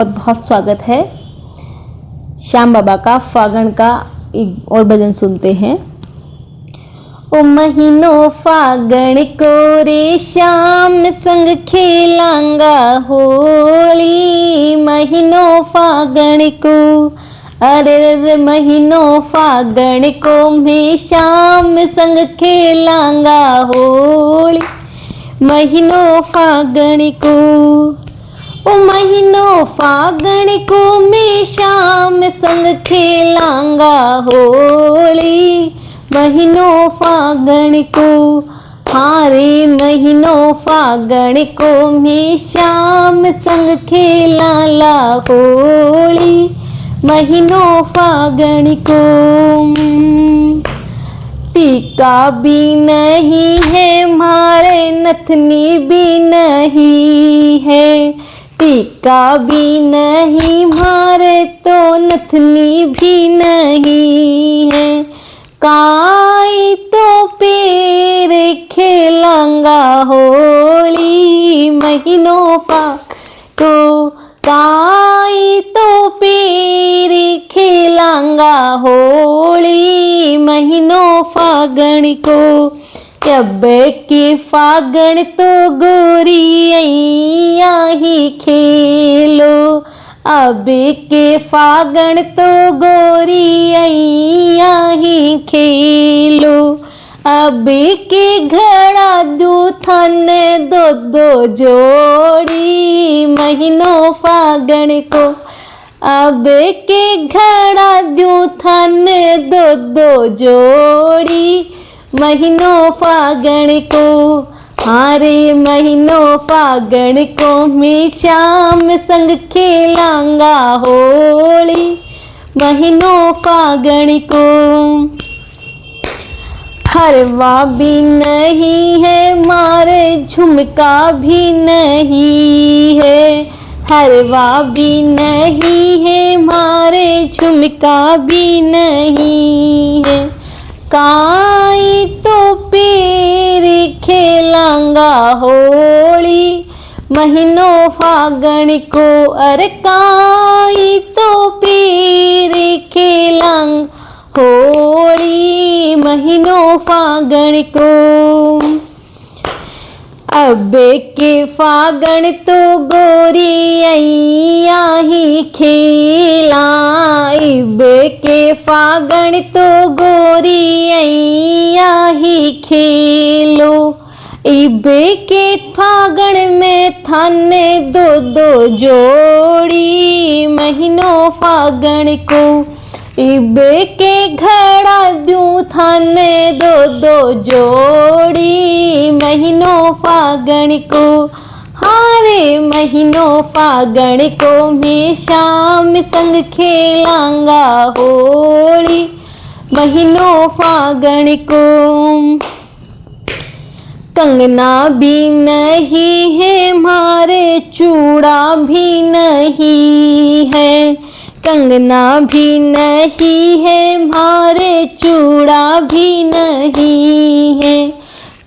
बहुत बहुत स्वागत है। श्याम बाबा का फागण का एक और भजन सुनते हैं। ओ महीनों फागण को रे श्याम संग खेलांगा होली। महीनों फागण को अरे रे महीनों फागण को मैं श्याम संग खेलांगा होली। महीनों फागण को ओ महीनों फागण को मैं शाम संग खेलांगा होली। महीनों फागण को हारे महीनों फागण को मैं शाम संग खेलांगा होली। महीनों फागण को टीका भी नहीं है मारे नथनी भी नहीं है। टीका भी नहीं मारे तो नथनी भी नहीं है। काई तो पैर खेलांगा होली। महीनों को काई तो पैर खेलांगा होली। महीनों फागण को अब के फागण तो गोरिया ही खेलो। अब के फागण तो गोरिया ही खेलो। अब के घड़ा दूथन दो दो जोड़ी। महीनों फागण को अब के घड़ा दूथन दो दो जोड़ी। महीनों फागण को हारे महीनों फागण को मैं शाम संग खेलांगा होली। महीनों फागण को हरवा भी नहीं है मारे झुमका भी नहीं है। हरवा भी नहीं है मारे झुमका भी नहीं है। काई तो पैर खेलांगा होली। महीनों फागण को अरे काई तो पैर खेलांगा होली। महीनों फागण को अब के फागण तो गोरिया ही खेला। अब के फागण तो गोरिया ही खेलो। अब के फागण में थाने दो दो जोड़ी। महीनों फागण को अब के घड़ा दूं थाने दो दो जोड़ी। महीनों फागण को हारे महीनों फागण को मैं शाम संग खेलांगा होली। महीनों फागण को कंगना भी नहीं है मारे चूड़ा भी नहीं है। कंगना भी नहीं है मारे चूड़ा भी नहीं है।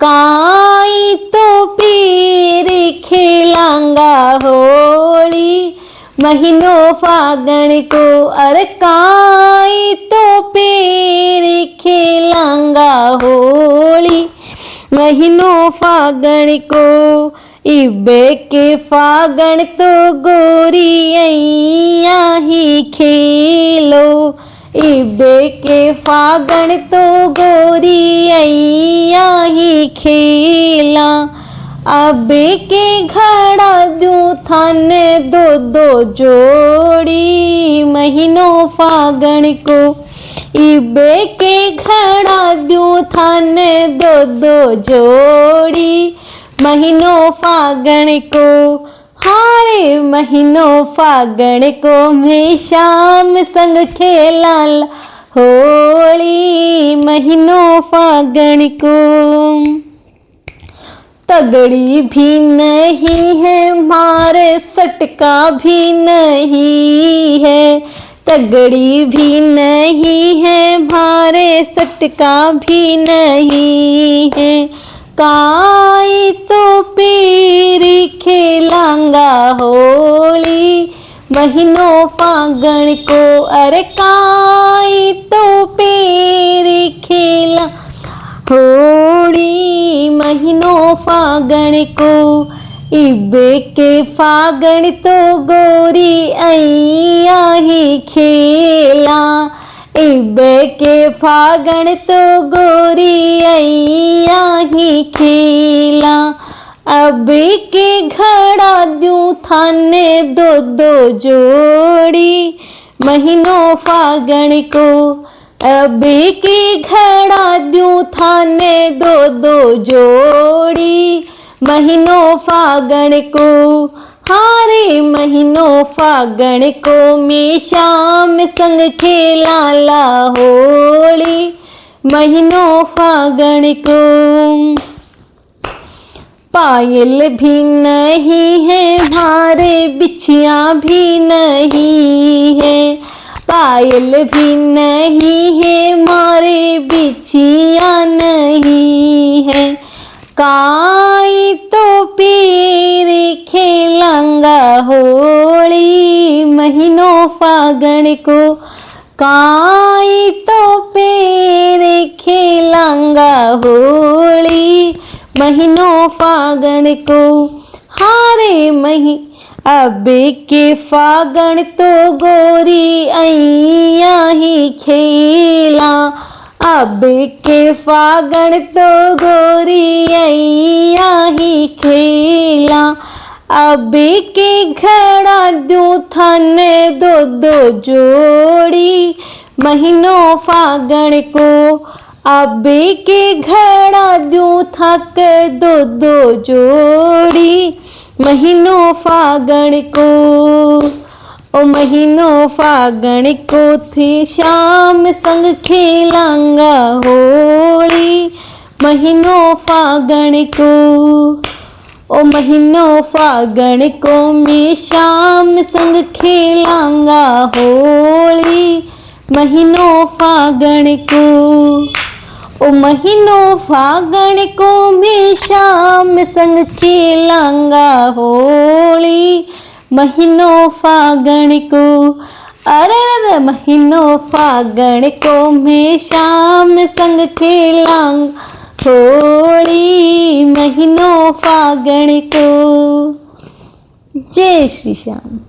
काई तो पैर खेलांगा होली। महीनों फागण को अरे काई तो पैर खेलांगा होली। महीनों फागण को अब के फागण तो गोरिया ही खेलो। अब के फागण तो गोरिया ही खेला। अब के घड़ा दूं थाने दो दो जोड़ी। महीनों फागण को अब के घड़ा दूं थाने दो दो जोड़ी। महीनों फागण को हारे महीनों फागण को मैं शाम संग खेला होली। महीनों फागण को तगड़ी भी नहीं है मारे सटका भी नहीं है। तगड़ी भी नहीं है मारे सटका भी नहीं है। काई तो पैर खेलांगा होली। महीनों फागण को, अरे काई तो पेर खेला होली। महीनों फागण को, इबे के फागण तो गोरी ऐया ही खेला। इबे के फागण तो गोरी ऐया ही खेला। अब के घड़ा दूं थाने दो दो जोड़ी। महीनों फागण को, अब के घड़ा दूं थाने दो दो जोड़ी। महीनों फागण को, हारे महीनों फागण को, मैं शाम संग खेला ला होली। महीनों फागण को, पायल भी नहीं है मारे बिछिया भी नहीं है। पायल भी नहीं है मारे बिछिया नहीं है। काई तो पीर खेलांगा होली। महीनों फागण को, काई तो पीर खेलांगा होली। महीनों फागण को, हारे अब के फागण तो गोरी ऐया ही खेला। अब के फागण तो गोरी ऐया ही खेला। अब के घड़ा दूं थाने दो दो जोड़ी। महीनों फागण को, अब के घड़ा दूं थक दो दो जोड़ी। महीनों फागण को, ओ महीनों फागण को, थी शाम संग खेलांगा होली। महीनों फागण को, ओ महीनों फागण को, मैं शाम संग खेलांगा होली। महीनों फागण को, ओ महीनों फागण को, मैं शाम संग खेलांगा होली। महीनों फागण को, अरे महीनों फागण को, मैं शाम संग खेलांगा होली। महीनों फागण को। जय श्री श्याम।